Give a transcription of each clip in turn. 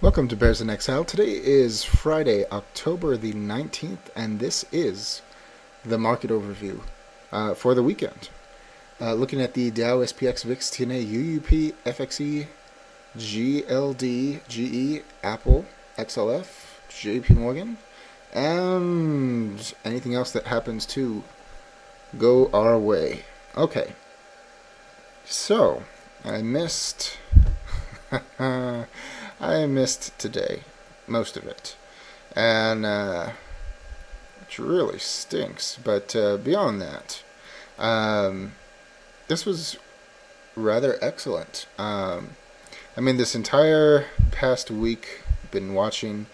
Welcome to Bears in Exile. Today is Friday, October the 19th, and this is the market overview for the weekend. Looking at the Dow, SPX, VIX, TNA, UUP, FXE, GLD, GE, Apple, XLF, JP Morgan, and anything else that happens to go our way. Okay, so I missed I missed today, most of it, and which really stinks. But beyond that, this was rather excellent. I mean, this entire past week, been watching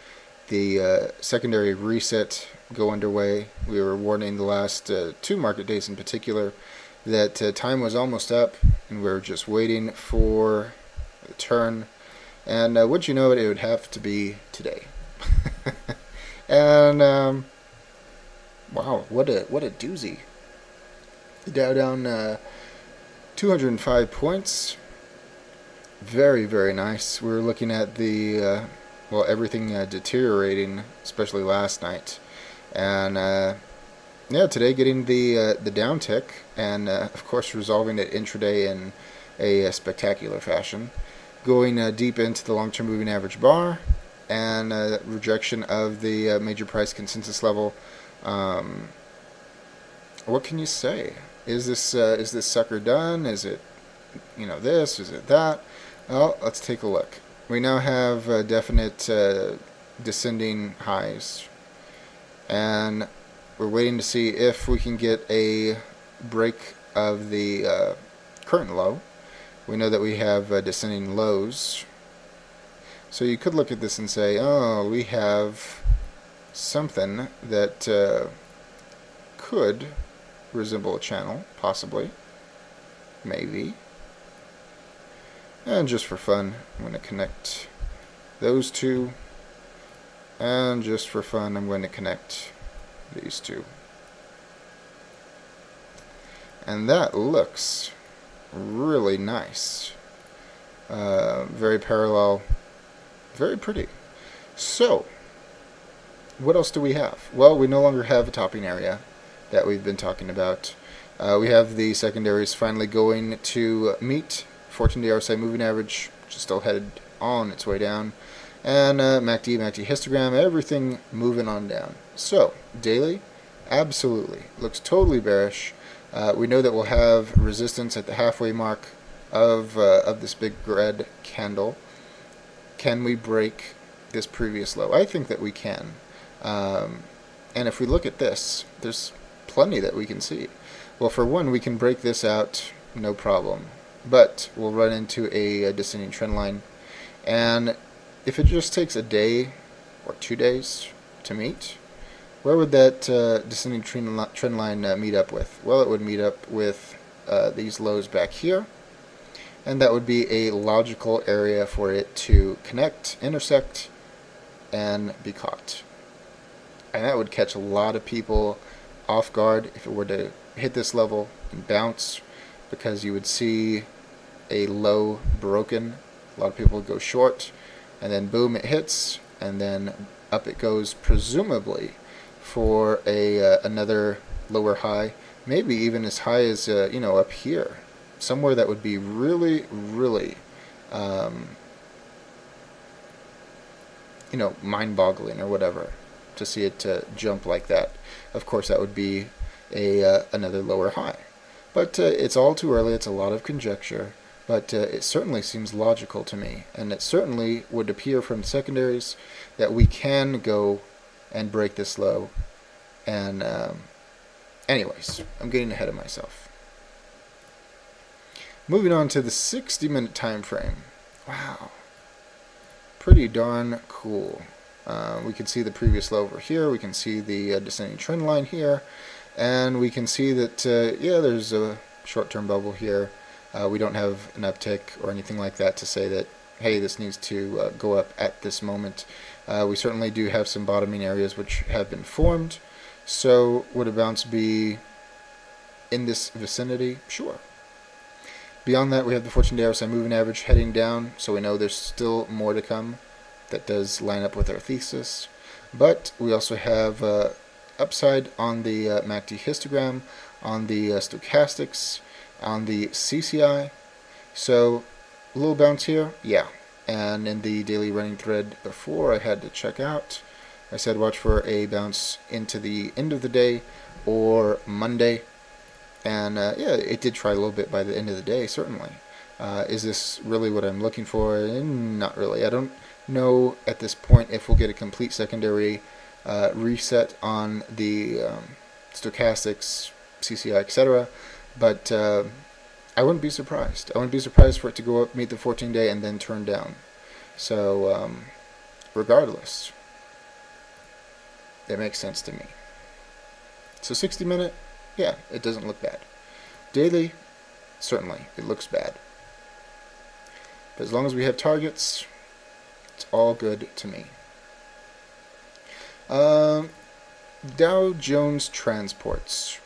the secondary reset go underway. We were warning the last two market days in particular that time was almost up, and we were just waiting for the turn. And would you know it, it would have to be today. And wow, what a doozy! The Dow down 205 points. Very, very nice. We were looking at the well, everything deteriorating, especially last night, and yeah, today getting the down tick, and of course resolving it intraday in a spectacular fashion. Going deep into the long-term moving average bar, and rejection of the major price consensus level. What can you say? Is this sucker done? Is it, this? Is it that? Well, let's take a look. We now have definite descending highs, and we're waiting to see if we can get a break of the current low. We know that we have descending lows, so you could look at this and say, oh, we have something that could resemble a channel, possibly, maybe. And just for fun, I'm going to connect those two, and just for fun, I'm going to connect these two. And that looks really nice. Very parallel, very pretty. So, what else do we have? Well, we no longer have a topping area that we've been talking about. We have the secondaries finally going to meet 14-day RSI moving average, which is still headed on its way down, and MACD histogram, everything moving on down. So, daily, absolutely, looks totally bearish. We know that we'll have resistance at the halfway mark of this big red candle. Can we break this previous low? I think that we can. And if we look at this, there's plenty that we can see. Well, for one, we can break this out, no problem. But we'll run into a descending trend line. And if it just takes a day or 2 days to meet, where would that descending trend line meet up with? Well, it would meet up with these lows back here, and that would be a logical area for it to connect, intersect, and be caught. And that would catch a lot of people off guard if it were to hit this level and bounce, because you would see a low broken. A lot of people would go short, and then boom, it hits, and then up it goes, presumably for another lower high, maybe even as high as up here, somewhere that would be really, really mind-boggling or whatever to see it jump like that. Of course, that would be another lower high, but it's all too early. It's a lot of conjecture, but it certainly seems logical to me, and it certainly would appear from secondaries that we can go and break this low. And anyways, I'm getting ahead of myself. Moving on to the 60-minute time frame. Wow, pretty darn cool. We can see the previous low over here. We can see the descending trend line here, and we can see that yeah, there's a short-term bubble here. We don't have an uptick or anything like that to say that, hey, this needs to go up at this moment. We certainly do have some bottoming areas which have been formed. So would a bounce be in this vicinity? Sure. Beyond that, we have the 14-day RSI moving average heading down, so we know there's still more to come. that does line up with our thesis. But we also have upside on the MACD histogram, on the stochastics, on the CCI. So a little bounce here, yeah. And in the daily running thread before, I had to check out. I said watch for a bounce into the end of the day or Monday. And yeah, it did try a little bit by the end of the day, certainly. Is this really what I'm looking for? Not really. I don't know at this point if we'll get a complete secondary reset on the stochastics, CCI, etc. But I wouldn't be surprised. I wouldn't be surprised for it to go up, meet the 14-day, and then turn down. So regardless, it makes sense to me. So 60-minute, yeah, it doesn't look bad. Daily, certainly, it looks bad. But as long as we have targets, it's all good to me. Dow Jones Transports.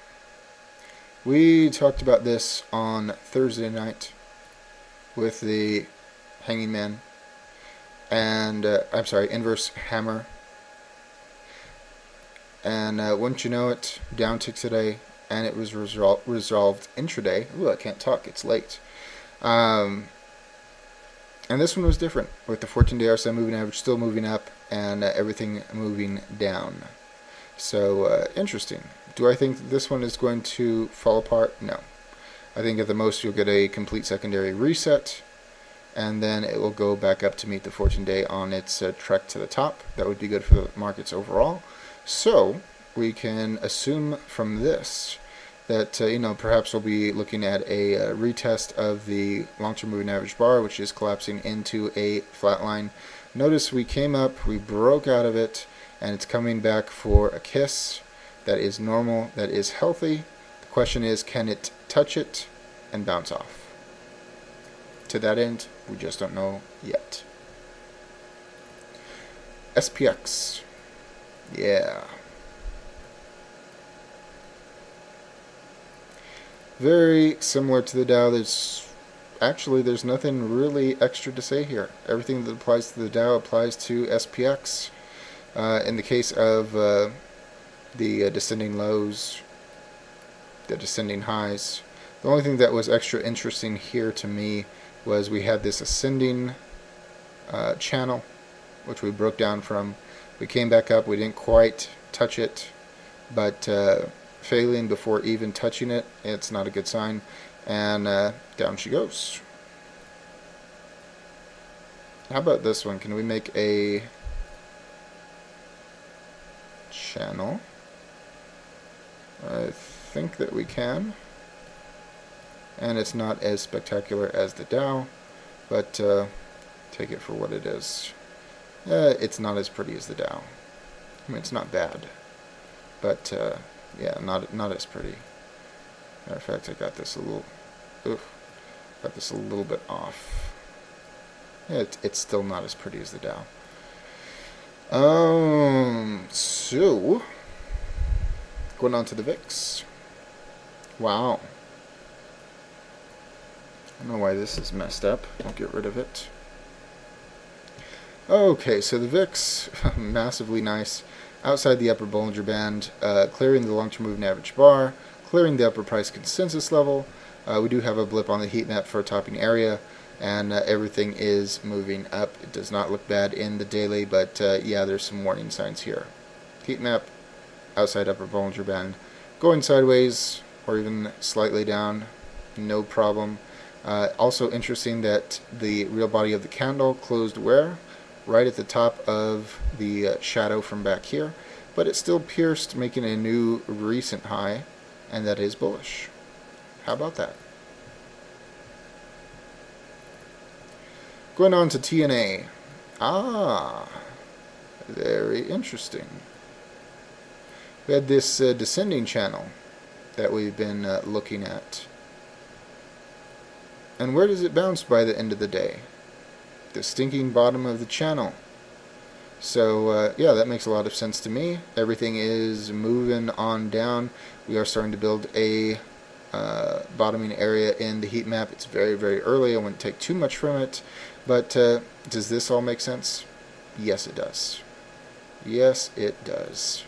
We talked about this on Thursday night with the Hanging Man and, I'm sorry, Inverse Hammer. And wouldn't you know it, downtick today, and it was resolved intraday. Ooh, I can't talk, it's late. And this one was different, with the 14-day RSI moving average still moving up and everything moving down. So, interesting. Do I think this one is going to fall apart? No. I think at the most you'll get a complete secondary reset, and then it will go back up to meet the 14-day on its trek to the top. That would be good for the markets overall. So, we can assume from this that, perhaps we'll be looking at a retest of the long-term moving average bar, which is collapsing into a flat line. Notice we came up, we broke out of it, and it's coming back for a kiss. That is normal, that is healthy. The question is, can it touch it and bounce off? To that end, we just don't know yet. SPX. Yeah. Very similar to the Dow. There's nothing really extra to say here. Everything that applies to the Dow applies to SPX. In the case of the descending lows, the descending highs, the only thing that was extra interesting here to me was we had this ascending channel, which we broke down from. We came back up, we didn't quite touch it, but failing before even touching it, it's not a good sign, and down she goes. How about this one? Can we make a channel? I think that we can, and it's not as spectacular as the Dow, but take it for what it is. It's not as pretty as the Dow. I mean, it's not bad, but yeah, not as pretty. Matter of fact, I got this a little bit off. Yeah, it's still not as pretty as the Dow. So going on to the VIX. Wow. I don't know why this is messed up. I'll get rid of it. Okay, so the VIX, massively nice. Outside the upper Bollinger Band, clearing the long-term moving average bar, clearing the upper price consensus level. We do have a blip on the heat map for a topping area, and everything is moving up. It does not look bad in the daily, but yeah, there's some warning signs here. Heat map, outside upper Bollinger Band, going sideways or even slightly down, no problem. Also interesting that the real body of the candle closed where? Right at the top of the shadow from back here, but it still pierced, making a new recent high, and that is bullish. How about that? Going on to TNA. Ah, very interesting. We had this descending channel that we've been looking at. And where does it bounce by the end of the day? The stinking bottom of the channel. So yeah, that makes a lot of sense to me. Everything is moving on down. We are starting to build a bottoming area in the heat map. It's very, very early. I wouldn't take too much from it, but does this all make sense? Yes, it does. Yes, it does.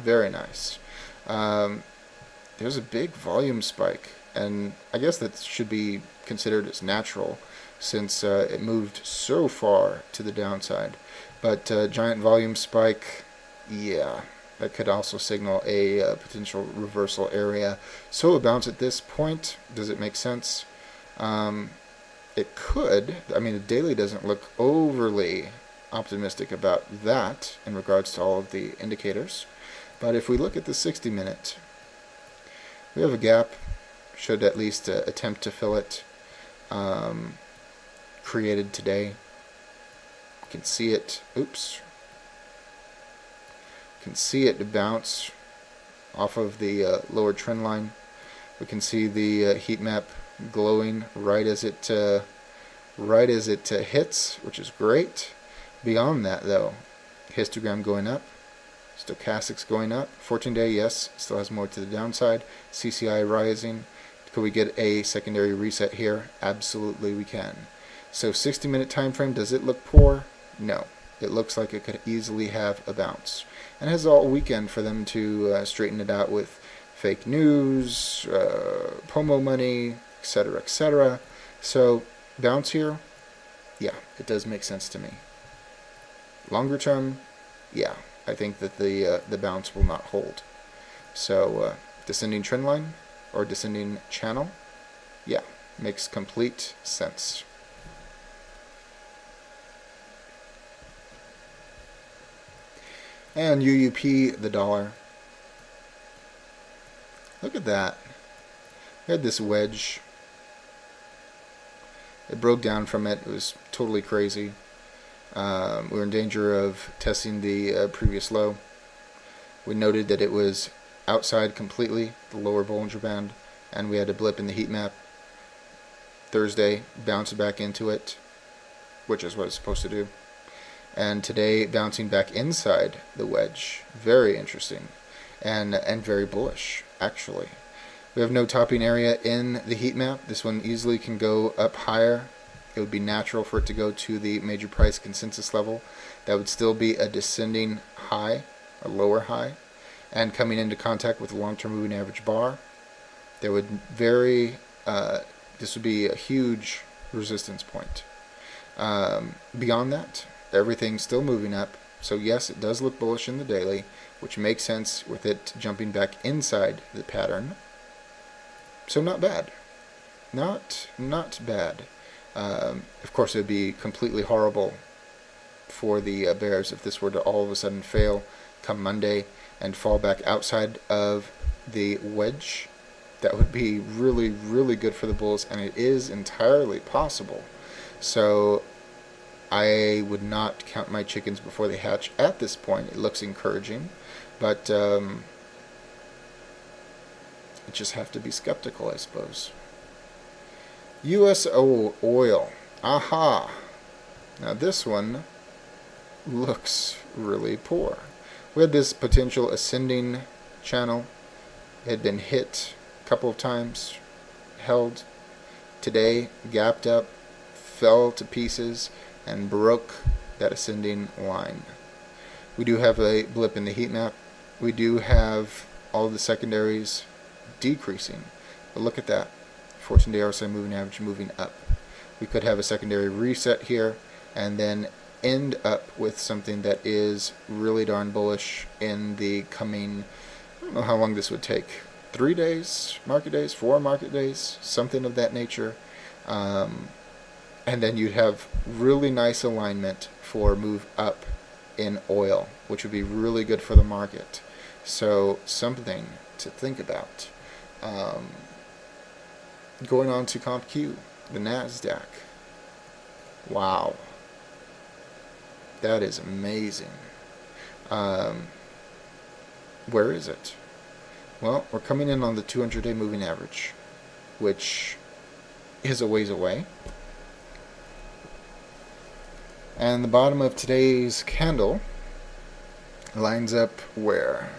Very nice. There's a big volume spike, and I guess that should be considered as natural since it moved so far to the downside. But giant volume spike, yeah, that could also signal a potential reversal area. So a bounce at this point, does it make sense? It could. I mean, the daily doesn't look overly optimistic about that in regards to all of the indicators. But if we look at the 60-minute, we have a gap, should at least attempt to fill it, created today. You can see it, oops, you can see it bounce off of the lower trend line. We can see the heat map glowing right as it hits, which is great. Beyond that, though, histogram going up, stochastics going up, 14-day, yes, still has more to the downside. CCI rising. Could we get a secondary reset here? Absolutely we can. So 60-minute time frame, does it look poor? No. It looks like it could easily have a bounce. And it has all weekend for them to straighten it out with fake news, POMO money, etc., etc. So bounce here, yeah, it does make sense to me. Longer term, yeah, I think that the bounce will not hold. So descending trend line or descending channel, yeah, makes complete sense. And UUP, the dollar. Look at that. We had this wedge. It broke down from it. It was totally crazy. We were in danger of testing the previous low. We noted that it was outside completely, the lower Bollinger Band, and we had a blip in the heat map. Thursday, bounced back into it, which is what it's supposed to do. And today, bouncing back inside the wedge. Very interesting, and very bullish, actually. We have no topping area in the heat map. This one easily can go up higher. It would be natural for it to go to the major price consensus level. That would still be a descending high, a lower high, and coming into contact with the long-term moving average bar. There would this would be a huge resistance point. Beyond that, everything's still moving up. So yes, it does look bullish in the daily, which makes sense with it jumping back inside the pattern. So not bad. Not bad. Of course, it would be completely horrible for the bears if this were to all of a sudden fail come Monday and fall back outside of the wedge. That would be really, really good for the bulls, and it is entirely possible. So I would not count my chickens before they hatch at this point. It looks encouraging, but you just have to be skeptical, I suppose. U.S. oil. Aha! Now this one looks really poor. We had this potential ascending channel. It had been hit a couple of times, held. Today, gapped up, fell to pieces, and broke that ascending line. We do have a blip in the heat map. We do have all of the secondaries decreasing. But look at that. 14-day RSI moving average moving up. We could have a secondary reset here and then end up with something that is really darn bullish in the coming, I don't know how long this would take, 3 days, market days, 4 market days, something of that nature. And then you'd have really nice alignment for move up in oil, which would be really good for the market. So something to think about. Going on to CompQ, the NASDAQ. Wow. That is amazing. Where is it? Well, we're coming in on the 200-day moving average, which is a ways away. And the bottom of today's candle lines up where?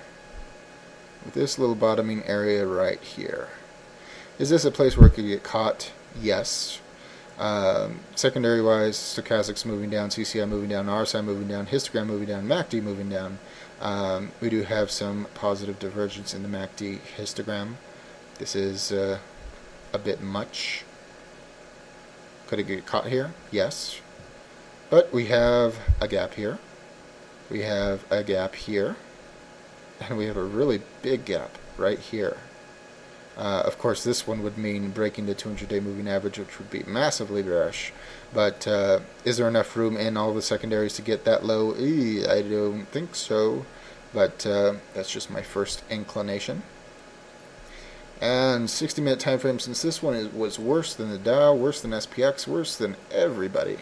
With this little bottoming area right here. Is this a place where it could get caught? Yes. Secondary wise, stochastics moving down, CCI moving down, RSI moving down, histogram moving down, MACD moving down. We do have some positive divergence in the MACD histogram. This is a bit much. Could it get caught here? Yes. But we have a gap here. We have a gap here. And we have a really big gap right here. Of course, this one would mean breaking the 200-day moving average, which would be massively bearish. But is there enough room in all the secondaries to get that low? I don't think so. But that's just my first inclination. And 60-minute time frame, since this one was worse than the Dow, worse than SPX, worse than everybody.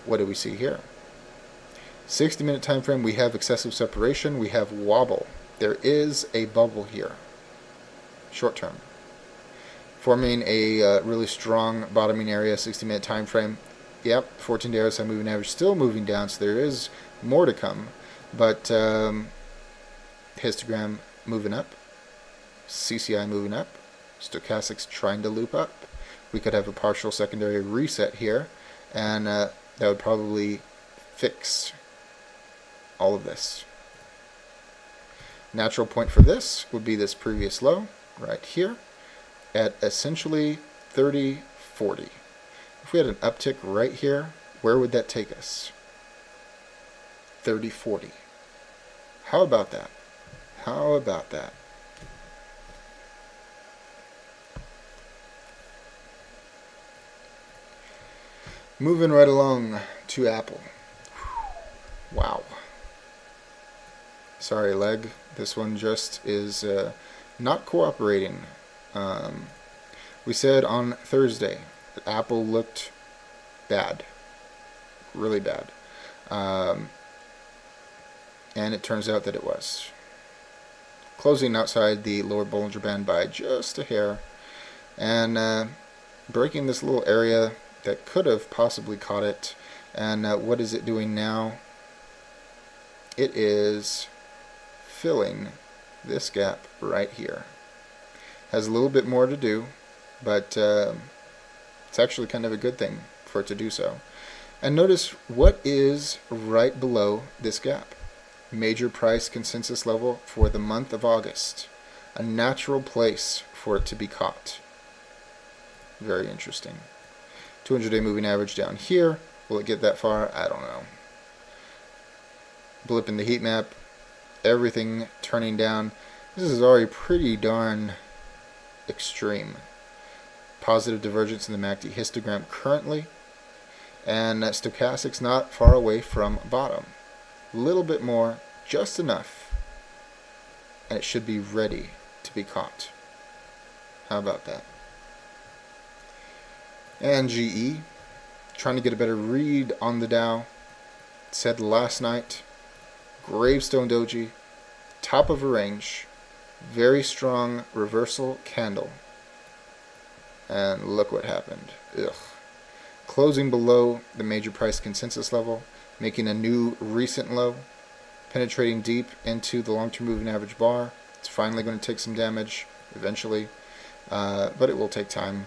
What do we see here? 60-minute time frame, we have excessive separation, we have wobble. There is a bubble here, short term, forming a really strong bottoming area. 60-minute time frame. Yep, 14-day RSI moving average still moving down, so there is more to come. But histogram moving up, CCI moving up, stochastics trying to loop up. We could have a partial secondary reset here, and that would probably fix all of this. Natural point for this would be this previous low right here at essentially 30.40. If we had an uptick right here, where would that take us? 30.40. How about that? How about that? Moving right along to Apple. Wow. Sorry, leg. This one just is not cooperating. We said on Thursday that Apple looked bad. Really bad. And it turns out that it was. Closing outside the lower Bollinger Band by just a hair. And breaking this little area that could have possibly caught it. And what is it doing now? It is filling this gap right here. Has a little bit more to do, but it's actually kind of a good thing for it to do so. And notice what is right below this gap. Major price consensus level for the month of August. A natural place for it to be caught. Very interesting. 200-day moving average down here. Will it get that far? I don't know. Blip in the heat map. Everything turning down. This is already pretty darn extreme. Positive divergence in the MACD histogram currently. And stochastics not far away from bottom. A little bit more, just enough. And it should be ready to be caught. How about that? And GE, trying to get a better read on the Dow. Said last night, gravestone doji, top of a range, very strong reversal candle. And look what happened. Ugh. Closing below the major price consensus level, making a new recent low, penetrating deep into the long-term moving average bar. It's finally going to take some damage eventually, but it will take time.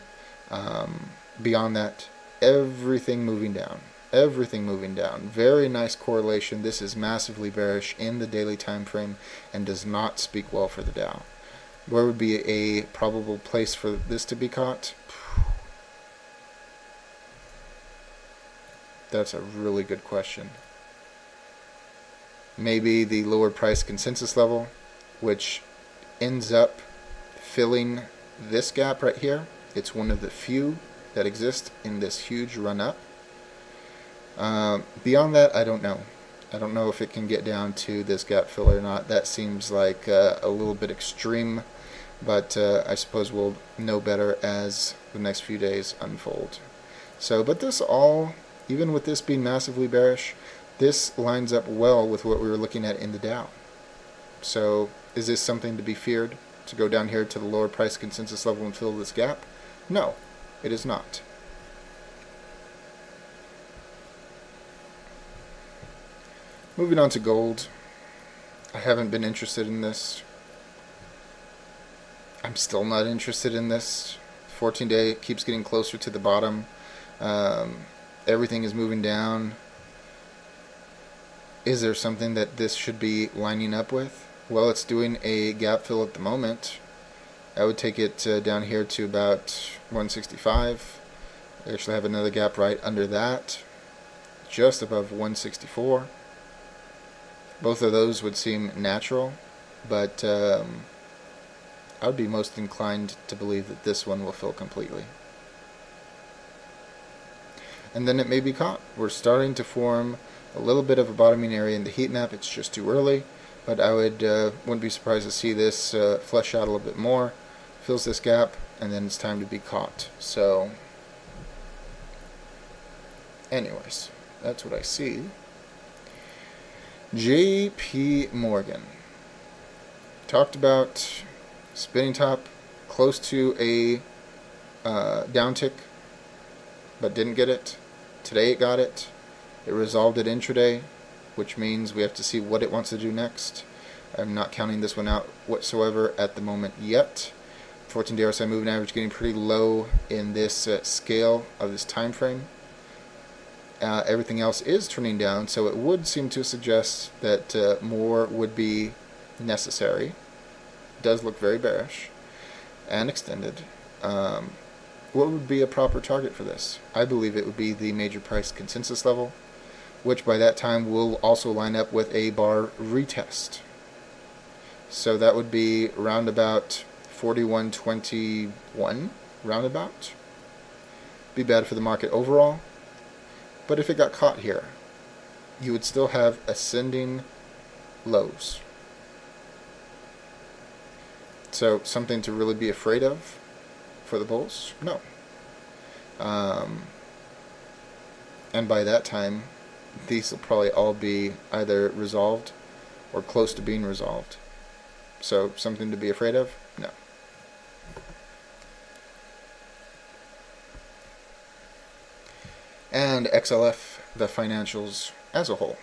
Beyond that, everything moving down. Everything moving down. Very nice correlation. This is massively bearish in the daily time frame and does not speak well for the Dow. Where would be a probable place for this to be caught? That's a really good question. Maybe the lower price consensus level, which ends up filling this gap right here. It's one of the few that exist in this huge run-up. Beyond that, I don't know. I don't know if it can get down to this gap filler or not. That seems like a little bit extreme, but I suppose we'll know better as the next few days unfold. So, but this all, even with this being massively bearish, this lines up well with what we were looking at in the Dow. So, is this something to be feared, to go down here to the lower price consensus level and fill this gap? No, it is not. Moving on to gold. I haven't been interested in this. I'm still not interested in this 14-day keeps getting closer to the bottom. Everything is moving down. Is there something that this should be lining up with? Well, it's doing a gap fill at the moment. I would take it down here to about 165. I actually have another gap right under that, just above 164. Both of those would seem natural, but I would be most inclined to believe that this one will fill completely. And then it may be caught. We're starting to form a little bit of a bottoming area in the heat map. It's just too early, but I wouldn't be surprised to see this flesh out a little bit more, fills this gap, and then it's time to be caught. So anyways, that's what I see. JP Morgan. Talked about spinning top close to a downtick, but didn't get it. Today it got it. It resolved it intraday, which means we have to see what it wants to do next. I'm not counting this one out whatsoever at the moment yet. 14-day RSI moving average getting pretty low in this scale of this time frame. Everything else is turning down, so it would seem to suggest that more would be necessary. It does look very bearish and extended. What would be a proper target for this? I believe it would be the major price consensus level, which by that time will also line up with a bar retest. So that would be roundabout 41.21, roundabout. Be bad for the market overall. But if it got caught here, you would still have ascending lows. So something to really be afraid of for the bulls? No. And by that time, these will probably all be either resolved or close to being resolved. So something to be afraid of? No. And XLF, the financials as a whole.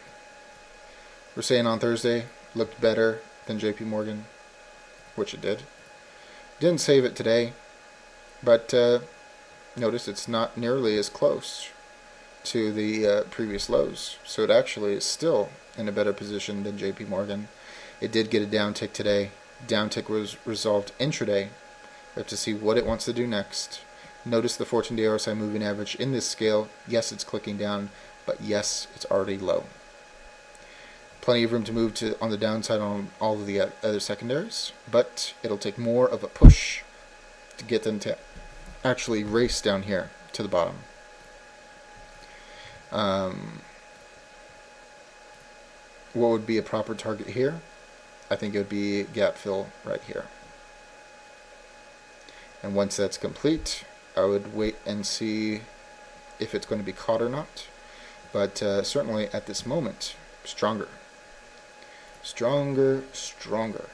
We're saying on Thursday looked better than JP Morgan, which it did. Didn't save it today, but notice it's not nearly as close to the previous lows. So it actually is still in a better position than JP Morgan. It did get a downtick today. Downtick was resolved intraday. We have to see what it wants to do next. Notice the 14-day RSI moving average in this scale. Yes, it's clicking down, but yes, it's already low. Plenty of room to move to on the downside on all of the other secondaries, but it'll take more of a push to get them to actually race down here to the bottom. What would be a proper target here? I think it would be gap fill right here. And once that's complete, I would wait and see if it's going to be caught or not. But certainly at this moment, stronger. Stronger, stronger.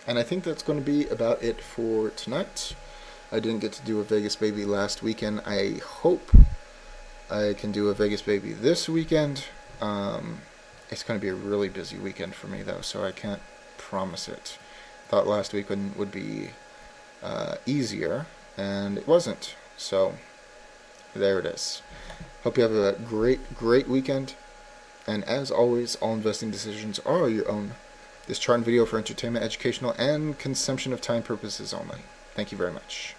And I think that's going to be about it for tonight. I didn't get to do a Vegas Baby last weekend. I hope I can do a Vegas Baby this weekend. It's going to be a really busy weekend for me, though, so I can't promise it. Thought last week would be easier, and it wasn't. So there it is. Hope you have a great weekend. And as always, all investing decisions are your own. This chart and video for entertainment, educational, and consumption of time purposes only. Thank you very much.